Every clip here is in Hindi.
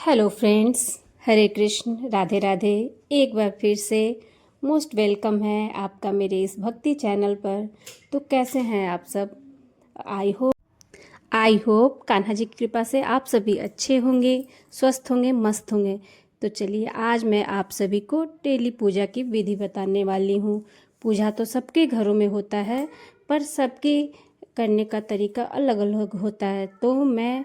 हेलो फ्रेंड्स, हरे कृष्ण, राधे राधे। एक बार फिर से मोस्ट वेलकम है आपका मेरे इस भक्ति चैनल पर। तो कैसे हैं आप सब? आई होप कान्हा जी की कृपा से आप सभी अच्छे होंगे, स्वस्थ होंगे, मस्त होंगे। तो चलिए, आज मैं आप सभी को डेली पूजा की विधि बताने वाली हूँ। पूजा तो सबके घरों में होता है, पर सबके करने का तरीका अलग अलग होता है। तो मैं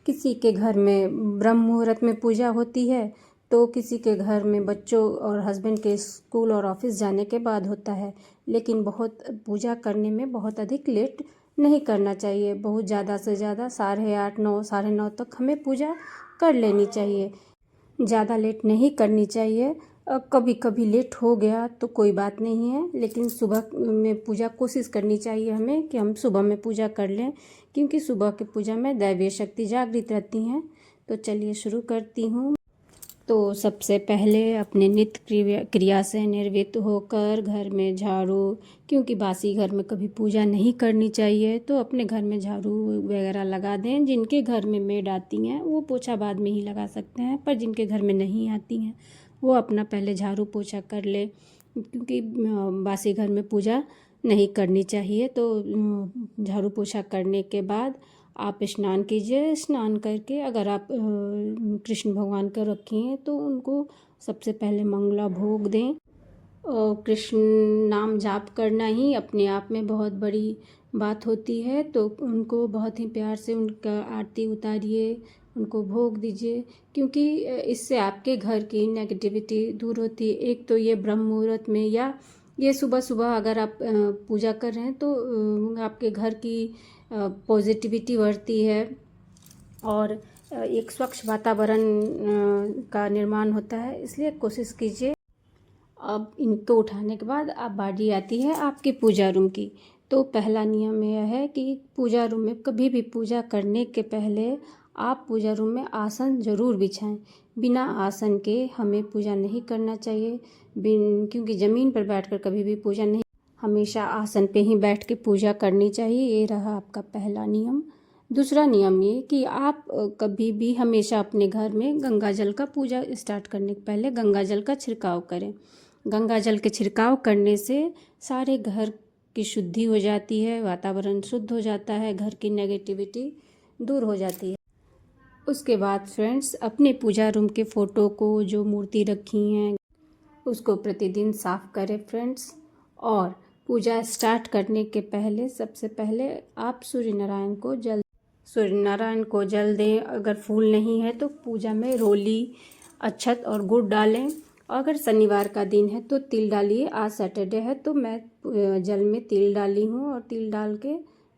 किसी के घर में ब्रह्म मुहूर्त में पूजा होती है, तो किसी के घर में बच्चों और हस्बैंड के स्कूल और ऑफिस जाने के बाद होता है। लेकिन बहुत पूजा करने में बहुत अधिक लेट नहीं करना चाहिए। बहुत ज़्यादा से ज़्यादा 8:30, 9, 9:30 तक हमें पूजा कर लेनी चाहिए। ज़्यादा लेट नहीं करनी चाहिए। कभी कभी लेट हो गया तो कोई बात नहीं है, लेकिन सुबह में पूजा कोशिश करनी चाहिए हमें कि हम सुबह में पूजा कर लें, क्योंकि सुबह की पूजा में दैवीय शक्ति जागृत रहती हैं। तो चलिए शुरू करती हूँ। तो सबसे पहले अपने नित्य क्रिया से निवृत्त होकर घर में झाड़ू, क्योंकि बासी घर में कभी पूजा नहीं करनी चाहिए, तो अपने घर में झाड़ू वगैरह लगा दें। जिनके घर में मेड आती हैं वो पोछा बाद में ही लगा सकते हैं, पर जिनके घर में नहीं आती हैं वो अपना पहले झाड़ू पोछा कर ले, क्योंकि बासी घर में पूजा नहीं करनी चाहिए। तो झाड़ू पोछा करने के बाद आप स्नान कीजिए। स्नान करके अगर आप कृष्ण भगवान को रखी हैं तो उनको सबसे पहले मंगला भोग दें। और कृष्ण नाम जाप करना ही अपने आप में बहुत बड़ी बात होती है, तो उनको बहुत ही प्यार से उनका आरती उतारिए, उनको भोग दीजिए, क्योंकि इससे आपके घर की नेगेटिविटी दूर होती है। एक तो ये ब्रह्म मुहूर्त में या ये सुबह सुबह अगर आप पूजा कर रहे हैं तो आपके घर की पॉजिटिविटी बढ़ती है और एक स्वच्छ वातावरण का निर्माण होता है। इसलिए कोशिश कीजिए। अब इनको उठाने के बाद अब बारी आती है आपके पूजा रूम की। तो पहला नियम यह है कि पूजा रूम में कभी भी पूजा करने के पहले आप पूजा रूम में आसन जरूर बिछाएं। बिना आसन के हमें पूजा नहीं करना चाहिए, क्योंकि ज़मीन पर बैठकर कभी भी पूजा नहीं, हमेशा आसन पे ही बैठ के पूजा करनी चाहिए। ये रहा आपका पहला नियम। दूसरा नियम ये कि आप कभी भी हमेशा अपने घर में गंगा जल का पूजा स्टार्ट करने के पहले गंगा जल का छिड़काव करें। गंगा जल के छिड़काव करने से सारे घर की शुद्धि हो जाती है, वातावरण शुद्ध हो जाता है, घर की नेगेटिविटी दूर हो जाती है। उसके बाद फ्रेंड्स, अपने पूजा रूम के फ़ोटो को, जो मूर्ति रखी हैं, उसको प्रतिदिन साफ करें फ्रेंड्स। और पूजा स्टार्ट करने के पहले सबसे पहले आप सूर्य नारायण को जल दें। अगर फूल नहीं है तो पूजा में रोली, अक्षत और गुड़ डालें। अगर शनिवार का दिन है तो तिल डालिए। आज सैटरडे है तो मैं जल में तिल डाली हूँ, और तिल डाल के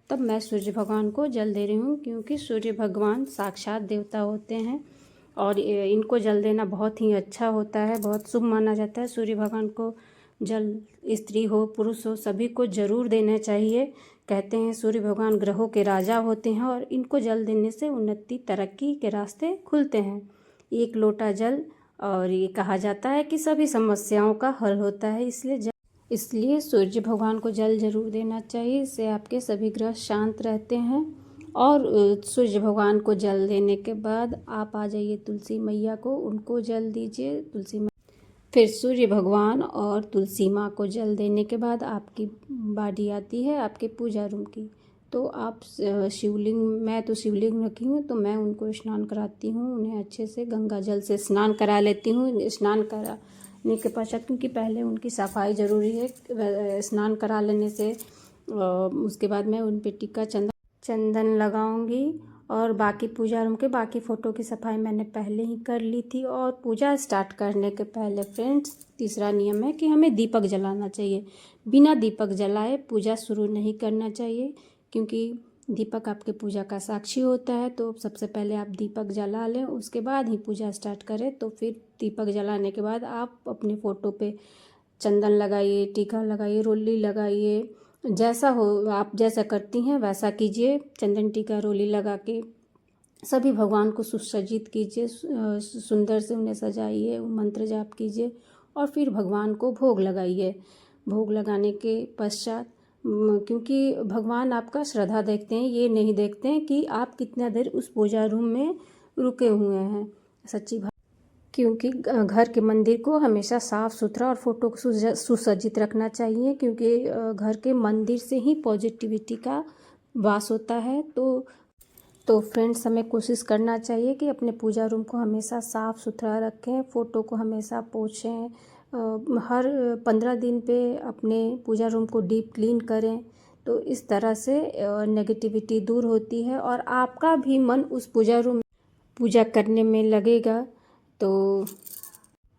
तब मैं सूर्य भगवान को जल दे रही हूँ, क्योंकि सूर्य भगवान साक्षात देवता होते हैं और इनको जल देना बहुत ही अच्छा होता है, बहुत शुभ माना जाता है। सूर्य भगवान को जल स्त्री हो पुरुष हो सभी को जरूर देना चाहिए। कहते हैं सूर्य भगवान ग्रहों के राजा होते हैं और इनको जल देने से उन्नति तरक्की के रास्ते खुलते हैं। एक लोटा जल, और ये कहा जाता है कि सभी समस्याओं का हल होता है। इसलिए सूर्य भगवान को जल जरूर देना चाहिए। इससे आपके सभी ग्रह शांत रहते हैं। और सूर्य भगवान को जल देने के बाद आप आ जाइए तुलसी मैया को, उनको जल दीजिए। फिर सूर्य भगवान और तुलसी माँ को जल देने के बाद आपकी बारी आती है आपके पूजा रूम की। तो आप शिवलिंग, मैं तो शिवलिंग रखी हूँ तो मैं उनको स्नान कराती हूँ, उन्हें अच्छे से गंगा जल से स्नान करा लेती हूँ। स्नान कराने के पश्चात, क्योंकि पहले उनकी सफाई ज़रूरी है, स्नान करा लेने से उसके बाद मैं उन पर टीका चंदन लगाऊंगी। और बाकी पूजा रूम के बाकी फ़ोटो की सफाई मैंने पहले ही कर ली थी। और पूजा स्टार्ट करने के पहले फ्रेंड्स, तीसरा नियम है कि हमें दीपक जलाना चाहिए। बिना दीपक जलाए पूजा शुरू नहीं करना चाहिए, क्योंकि दीपक आपके पूजा का साक्षी होता है। तो सबसे पहले आप दीपक जला लें, उसके बाद ही पूजा स्टार्ट करें। तो फिर दीपक जलाने के बाद आप अपने फ़ोटो पे चंदन लगाइए, टीका लगाइए, रोली लगाइए। जैसा हो, आप जैसा करती हैं वैसा कीजिए। चंदन टीका रोली लगा के सभी भगवान को सुसज्जित कीजिए, सुंदर से उन्हें सजाइए, मंत्र जाप कीजिए और फिर भगवान को भोग लगाइए। भोग लगाने के पश्चात, क्योंकि भगवान आपका श्रद्धा देखते हैं, ये नहीं देखते हैं कि आप कितना देर उस पूजा रूम में रुके हुए हैं सच्ची बात, क्योंकि घर के मंदिर को हमेशा साफ़ सुथरा और फोटो को सुसज्जित रखना चाहिए, क्योंकि घर के मंदिर से ही पॉजिटिविटी का वास होता है। तो फ्रेंड्स, हमें कोशिश करना चाहिए कि अपने पूजा रूम को हमेशा साफ़ सुथरा रखें, फ़ोटो को हमेशा पोंछें, हर 15 दिन पे अपने पूजा रूम को डीप क्लीन करें। तो इस तरह से नेगेटिविटी दूर होती है और आपका भी मन उस पूजा रूम पूजा करने में लगेगा। तो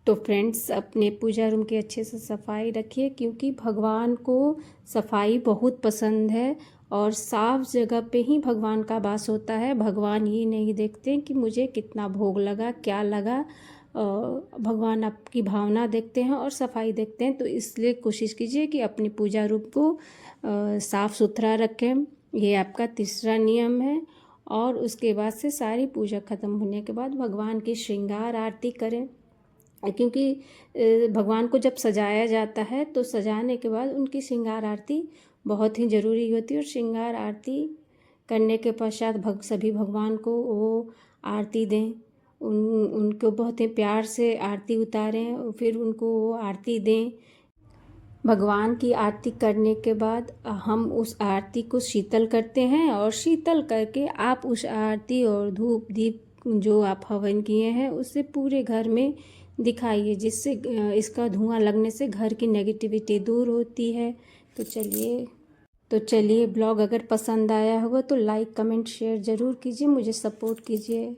फ्रेंड्स, अपने पूजा रूम की अच्छे से सफाई रखिए, क्योंकि भगवान को सफाई बहुत पसंद है और साफ जगह पे ही भगवान का वास होता है। भगवान ये नहीं देखते कि मुझे कितना भोग लगा, क्या लगा। भगवान आपकी भावना देखते हैं और सफाई देखते हैं। तो इसलिए कोशिश कीजिए कि अपनी पूजा रूम को साफ़ सुथरा रखें। ये आपका तीसरा नियम है। और उसके बाद से सारी पूजा ख़त्म होने के बाद भगवान की श्रृंगार आरती करें, क्योंकि भगवान को जब सजाया जाता है तो सजाने के बाद उनकी श्रृंगार आरती बहुत ही ज़रूरी होती है। और श्रृंगार आरती करने के पश्चात सभी भगवान को वो आरती दें, उनको बहुत ही प्यार से आरती उतारें और फिर उनको वो आरती दें। भगवान की आरती करने के बाद हम उस आरती को शीतल करते हैं और शीतल करके आप उस आरती और धूप दीप जो आप हवन किए हैं उससे पूरे घर में दिखाइए, जिससे इसका धुआं लगने से घर की नेगेटिविटी दूर होती है। तो चलिए ब्लॉग अगर पसंद आया होगा तो लाइक कमेंट शेयर ज़रूर कीजिए, मुझे सपोर्ट कीजिए।